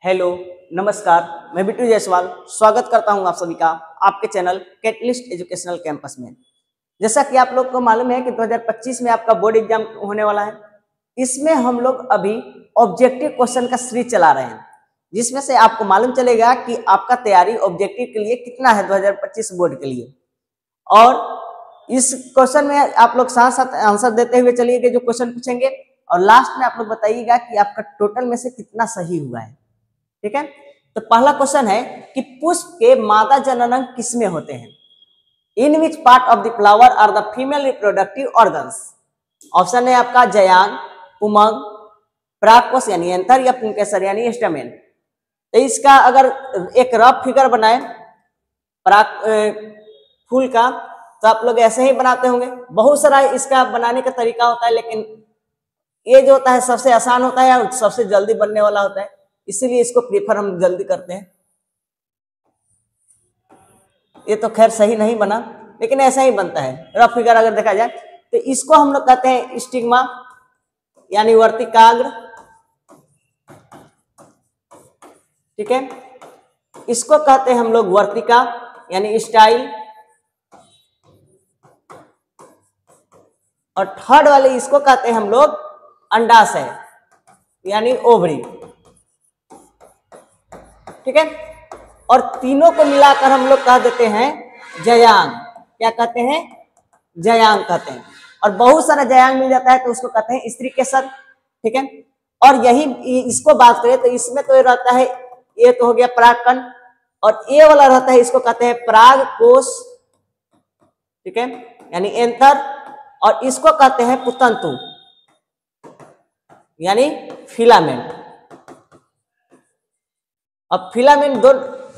Hello, नमस्कार। मैं बिट्टू जायसवाल स्वागत करता हूं आप सभी का आपके चैनल कैटलिस्ट एजुकेशनल कैंपस में। जैसा कि आप लोग को मालूम है कि 2025 में आपका बोर्ड एग्जाम होने वाला है। इसमें हम लोग अभी ऑब्जेक्टिव क्वेश्चन का सीरीज चला रहे हैं, जिसमें से आपको मालूम चलेगा कि आपका तैयारी ऑब्जेक्टिव के लिए कितना है 2025 बोर्ड के लिए। और इस क्वेश्चन में आप लोग साथ साथ आंसर देते हुए चलिए कि जो क्वेश्चन पूछेंगे, और लास्ट में आप लोग बताइएगा कि आपका टोटल में से कितना सही हुआ है। ठीक है, तो पहला क्वेश्चन है कि पुष्प के मादा जननांग किसमें होते हैं? In which part of the flower are the female reproductive organs? Option है आपका जयांग, पुमंग, परागकोश यानी एंथर, या पुंकेसर यानी स्टैमेन। तो इसका अगर एक रफ फिगर बनाए पराग फूल का, तो आप लोग ऐसे ही बनाते होंगे। बहुत सारा इसका बनाने का तरीका होता है, लेकिन ये जो होता है सबसे आसान होता है और सबसे जल्दी बनने वाला होता है, इसीलिए इसको प्रेफर हम जल्दी करते हैं। ये तो खैर सही नहीं बना, लेकिन ऐसा ही बनता है रफ फिगर अगर देखा जाए। तो इसको हम लोग कहते हैं स्टिग्मा यानी वर्तिकाग्र। ठीक है, इसको कहते हैं हम लोग वर्तिका यानी स्टाइल। और थर्ड वाले इसको कहते हैं हम लोग अंडाशय यानी ओवरी। ठीक है, और तीनों को मिलाकर हम लोग कह देते हैं जयांग। क्या कहते हैं? जयांग कहते हैं। और बहुत सारा जयांग मिल जाता है तो उसको कहते हैं स्त्री केसर। ठीक है, और यही इसको बात करें तो इसमें तो ये रहता है, ये तो हो गया परागकण, और ये वाला रहता है इसको कहते हैं परागकोश। ठीक है, यानी एंथर, और इसको कहते हैं पुतंतु यानी फिलामेंट। अब फिलामेंट दो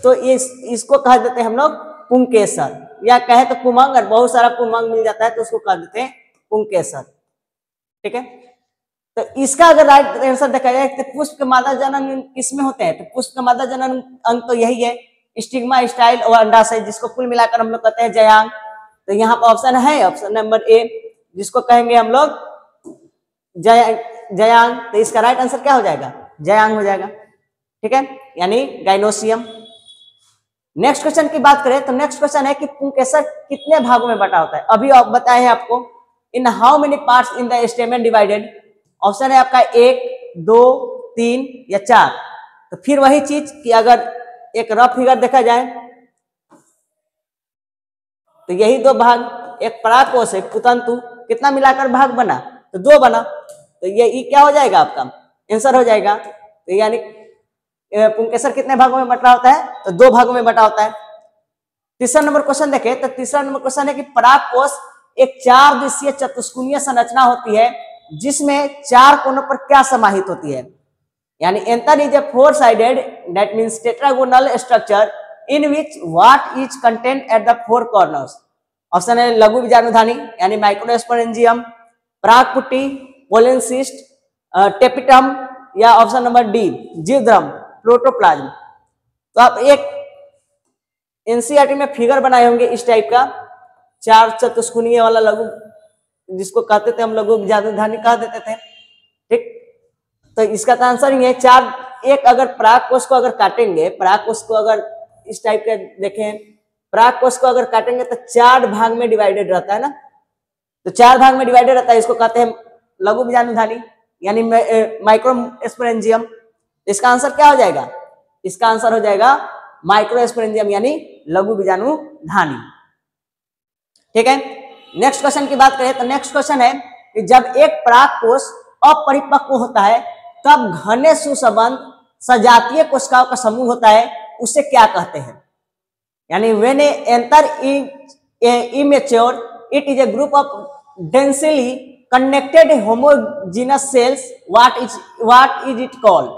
तो इसको कह देते हैं हम लोग पुंकेसर, या कहे तो पुमंग, और बहुत सारा पुमंग मिल जाता है तो उसको कह देते हैं पुंकेसर। ठीक है, तो इसका अगर राइट आंसर देखा जाए तो पुष्प के मादा जनन किसमें होते हैं? तो पुष्प का मादा जनन अंग तो यही है, स्टिग्मा, स्टाइल और अंडाशय, जिसको कुल मिलाकर हम लोग कहते हैं जयांग। तो यहाँ पर ऑप्शन है, ऑप्शन नंबर ए, जिसको कहेंगे हम लोग जयांग। तो इसका राइट आंसर क्या हो जाएगा? जयांग हो जाएगा। ठीक है, यानी गाइनोसियम। नेक्स्ट क्वेश्चन की बात करें तो नेक्स्ट क्वेश्चन है कि पुंकेसर कितने भागों में बटा होता है? अभी आप बताए हैं आपको, in how many parts in the stamen divided? Option है आपका 1, 2, 3 या 4। तो फिर वही चीज कि अगर एक रफ फिगर देखा जाए तो यही दो भाग, एक परागकोश एक पुतंतु, कितना मिलाकर भाग बना? तो 2 बना। तो ये क्या हो जाएगा? आपका आंसर हो जाएगा। तो यानी पुंकेसर कितने भागों में बटा होता है? तो 2 भागों में बटा होता है। तीसरा नंबर क्वेश्चन देखें तो तीसरा नंबर क्वेश्चन है कि परागकोश एक 4 दिशीय चतुष्कोणीय संरचना होती है, जिसमें 4 कोनों पर क्या समाहित होती है? यानी anther is a four sided, that means tetragonal structure in which what is content at the 4 corners? Option है लघु बीजाणुधानी यानी माइक्रोस्पोरेंजियम, परागपुटी, पोलन सिस्ट, टेपिटम, या ऑप्शन नंबर डी जीवधर्म प्रोटोप्लाज्म। तो आप एक एनसीईआरटी में फिगर बनाए होंगे इस टाइप का, 4 चतुष्कोणीय वाला लघु, जिसको कहते थे हम लघु बीजाणुधानी कह देते थे। ठीक, तो इसका तो आंसर ही है 4। एक अगर परागकोश को अगर काटेंगे, परागकोश को अगर इस टाइप का देखें, परागकोश को अगर काटेंगे तो 4 भाग में डिवाइडेड रहता है ना। तो 4 भाग में डिवाइडेड रहता है, इसको कहते हैं लघु बीजाणुधानी यानी माइक्रोस्पोरेंजियम। इसका आंसर क्या हो जाएगा? इसका आंसर हो जाएगा माइक्रोस्पोरेंजियम यानी लघु बीजाणुधानी। ठीक है, नेक्स्ट क्वेश्चन की बात करें तो नेक्स्ट क्वेश्चन है कि जब एक परागकोश अपरिपक्व होता है तब घने सुसंबद्ध सजातीय कोशिकाओं का समूह होता है, उसे क्या कहते हैं? यानी when a anther immature it is a group of densely connected homogeneous cells, what is it called?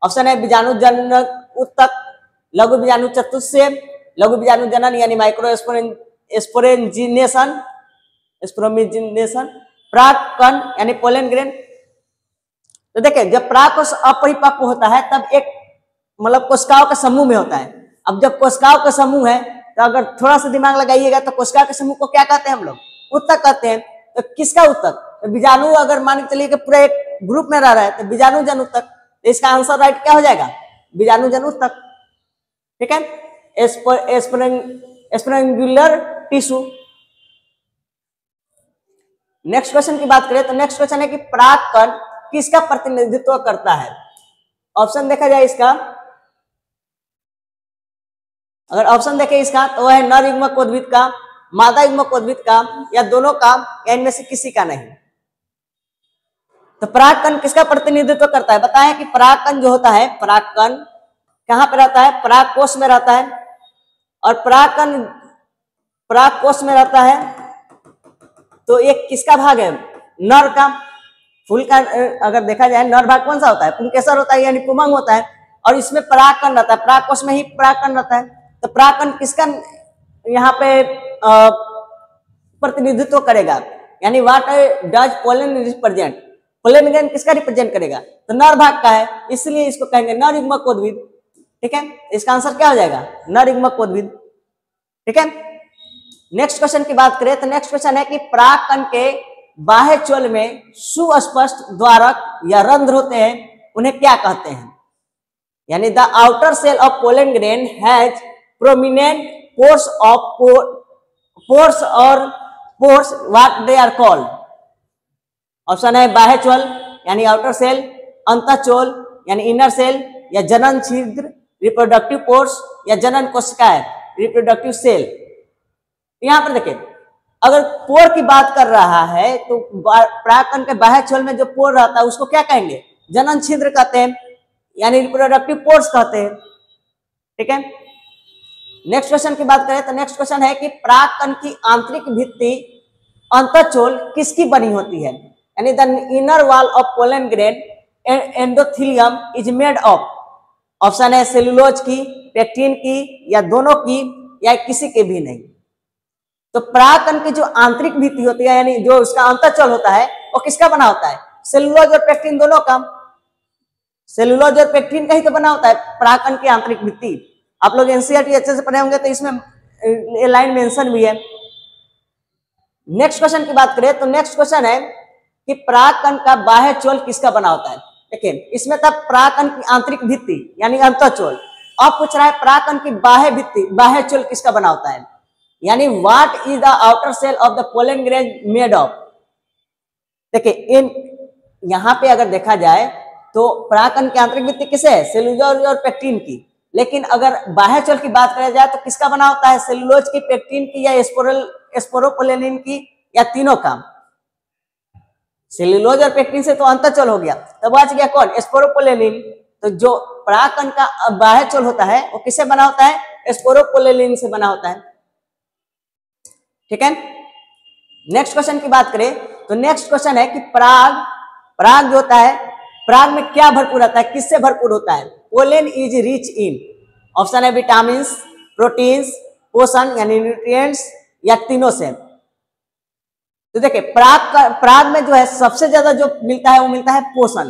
Option है बीजाणु जनक उत्तक, लघु बीजाणु चतुष्सेद, लघु बीजाणु जनन यानी माइक्रो स्पोरेंजिनेशन, परागकण यानी पोलन ग्रेन। तो देखिए, जब परागकोश अपरिपक्व होता है तब एक मतलब कोशिकाओं के समूह में होता है। अब जब कोशिकाओं का समूह है तो अगर थोड़ा सा दिमाग लगाइएगा तो कोशिका के समूह को क्या कहते हैं हम लोग? उत्तक कहते हैं। तो किसका उत्तक? तो बीजाणु अगर मान के चलिए कि पूरा एक ग्रुप में रह रहा है तो बीजाणु जन उत्तक। तो इसका आंसर राइट क्या हो जाएगा? बीजाणुजनुष तक, ठीक है। स्पोरेंगुलर टिश्यू। नेक्स्ट क्वेश्चन की बात करें तो नेक्स्ट क्वेश्चन है कि परागकण किसका प्रतिनिधित्व करता है। ऑप्शन देखा जाए इसका, अगर ऑप्शन देखें इसका तो वह है नर युग्मक उद्भिद का, मादा युग्मक उद्भिद का, या दोनों का, या इनमें से किसी का नहीं। तो परागकण किसका प्रतिनिधित्व करता है, बताएं कि परागकण जो होता है, परागकण कहां पे रहता है, परागकोश में रहता है। और परागकण परागकोश में रहता है तो एक किसका भाग है, नर का। फूल का अगर देखा जाए नर भाग कौन सा होता है, पुंकेसर होता है यानी पुमंग होता है, और इसमें परागकण रहता है, परागकोश में ही परागकण रहता है। तो परागकण किसका यहाँ पे प्रतिनिधित्व करेगा, यानी what does pollen represent, pollen grain किसका रिप्रेजेंट करेगा, तो नर भाग का है, इसलिए इसको कहेंगे नर युग्मक उद्भिद, ठीक है। इसका आंसर क्या हो जाएगा, नर युग्मक उद्भिद, ठीक है। नेक्स्ट क्वेश्चन की बात करें तो नेक्स्ट क्वेश्चन है कि परागकण के बाह्य चोल में सुस्पष्ट द्वारक या रंध्र होते हैं, उन्हें क्या कहते हैं, यानी the outer cell of pollen grain has prominent pores of pores और pores, what they are called. Option है बाह्य चोल यानी आउटर सेल, अंतःचोल यानी इनर सेल, या जनन छिद्र रिप्रोडक्टिव पोर्स, या जनन कोशिकाएं रिप्रोडक्टिव सेल। यहां पर देखिए अगर पोर की बात कर रहा है तो परागकण के बाह्य चोल में जो पोर रहता है उसको क्या कहेंगे, जनन छिद्र कहते हैं, यानी रिप्रोडक्टिव पोर्स कहते हैं, ठीक है। नेक्स्ट क्वेश्चन की बात करें तो नेक्स्ट क्वेश्चन है कि परागकण की आंतरिक भित्ति अंतःचोल किसकी बनी होती है, यानी the inner wall of pollen grain endothelium is made of. Option है सेलुलोज की, पेक्टिन की, या दोनों की, या किसी के भी नहीं। तो परागकण की जो आंतरिक भित्ति होती है यानी जो उसका अंतःचोल होता है वो किसका बना होता है, सेलुलोज और पेक्टिन दोनों का, सेलुलोज और पेक्टिन का ही तो बना होता है परागकण की आंतरिक भित्ति। आप लोग एनसीईआरटी अच्छे से पढ़े होंगे तो इसमें ये लाइन मेंशन भी है। नेक्स्ट क्वेश्चन की बात करें तो नेक्स्ट क्वेश्चन है कि परागकण का बाह्य चोल किसका बना होता है। देखिए इसमें था परागकण की आंतरिक भित्ति यानी अंतःचोल, अब पूछ रहा है परागकण की बाह्य भित्ति बाह्य चोल किसका बना होता है, यानी what is the outer cell of the pollen grain made of. देखिए इन यहां पे अगर देखा जाए तो परागकण की आंतरिक भित्ति किसे है, सेलुलोज और पेक्टिन की, लेकिन अगर बाह्य चोल की बात करा जाए तो किसका बना होता है, सेलुलोज की, पेक्टिन की, या स्पोरोपोलेनिन की, या तीनों का। सेलुलोज और पेक्टिन से तो अंतःचोल हो गया, तो बच गया कौन, स्पोरोपोलेनिन। तो जो परागकण का बाह्य चोल होता है वो किससे बना होता है, स्पोरोपोलेनिन से बना होता है, ठीक है। नेक्स्ट क्वेश्चन की बात करें तो नेक्स्ट क्वेश्चन है कि पराग जो होता है, पराग में क्या भरपूर रहता है, किससे भरपूर होता है, pollen is rich in. Option है विटामिन, प्रोटीन्स, पोषण यानी न्यूट्रिएंट्स, या तीनों से। तो देखिए पराग में जो है सबसे ज्यादा जो मिलता है वो मिलता है पोषण।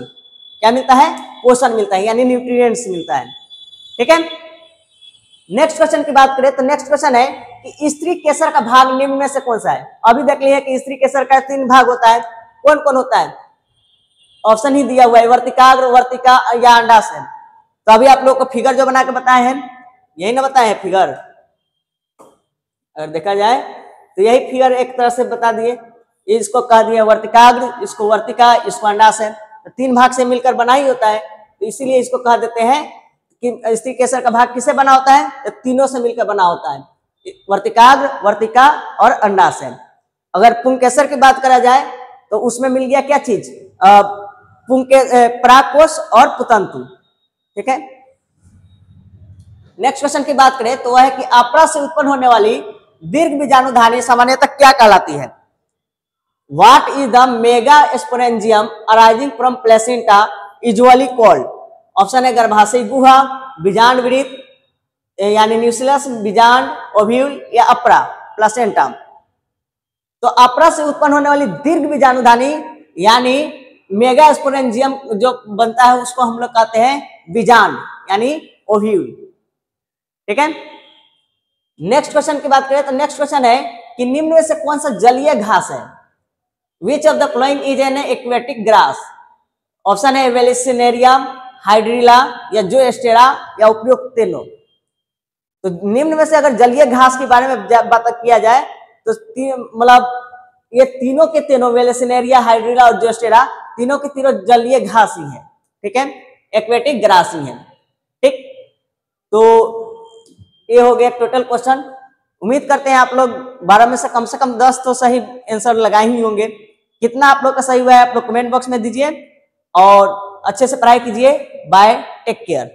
क्या मिलता है, पोषण मिलता है यानी न्यूट्रिएंट्स मिलता है, ठीक है। नेक्स्ट क्वेश्चन की बात करें तो नेक्स्ट क्वेश्चन है कि स्त्री केसर का भाग निम्न में से कौन सा है। अभी देख लिए कि स्त्री केसर का 3 भाग होता है, कौन कौन होता है, ऑप्शन ही दिया हुआ है, वर्तिकाग्र, वर्तिका, या अंडाशय। तो अभी आप लोग को फिगर जो बना के बताए हैं यही ना बताए हैं फिगर, अगर देखा जाए तो यही फिगर एक तरह से बता दिए, इसको कह दिया वर्तिकाग्र, इसको वर्तिका, इसको अंडाशय। तो 3 भाग से मिलकर बना ही होता है, तो इसीलिए इसको कह देते हैं कि स्त्री केसर का भाग किससे बना होता है, तो तीनों से मिलकर बना होता है, वर्तिकाग्र, वर्तिका और अंडाशय। अगर पुंकेसर की बात करा जाए तो उसमें मिल गया क्या चीज, परागकोश और पुतंतु, ठीक है। नेक्स्ट क्वेश्चन की बात करें तो वह है कि अपरा से उत्पन्न होने वाली दीर्घ बीजाणुधानी सामान्यतः क्या कहलाती है। What is the mega sporangium arising from placenta usually called. Option है गर्भाशय गुहा, बीजांड वृत्त यानी न्यूक्लियस, बीजांड, ओव्यूल, या अपरा प्लेसेंटा। तो अपरा से उत्पन्न होने वाली दीर्घ बीजाणुधानी यानी मेगा स्पोरेंजियम जो बनता है उसको हम लोग कहते हैं बीजांड यानी ओव्यूल, ठीक है। नेक्स्ट क्वेश्चन की बात करें तो नेक्स्ट क्वेश्चन है कि निम्न में से कौन सा जलीय घास है। Which of the following is an aquatic grass. Option है वेलिसिनेरियम, हाइड्रिला या जोस्टेरा या उपयुक्त तीनों। तो निम्न में से अगर जलीय घास के बारे में बात किया जाए तो मतलब ये तीनों के तीनों वेलेसिनेरिया, हाइड्रिला और जोस्टेरा तीनों के तीनों जलीय घास ही है, ठीक है, एक्वेटिक ग्रास ही है, ठीक। तो ये हो गया टोटल क्वेश्चन। उम्मीद करते हैं आप लोग 12 में से कम 10 तो सही आंसर लगाए ही होंगे। कितना आप लोग का सही हुआ है आप लोग कमेंट बॉक्स में दीजिए और अच्छे से पढ़ाई कीजिए। Bye, take care.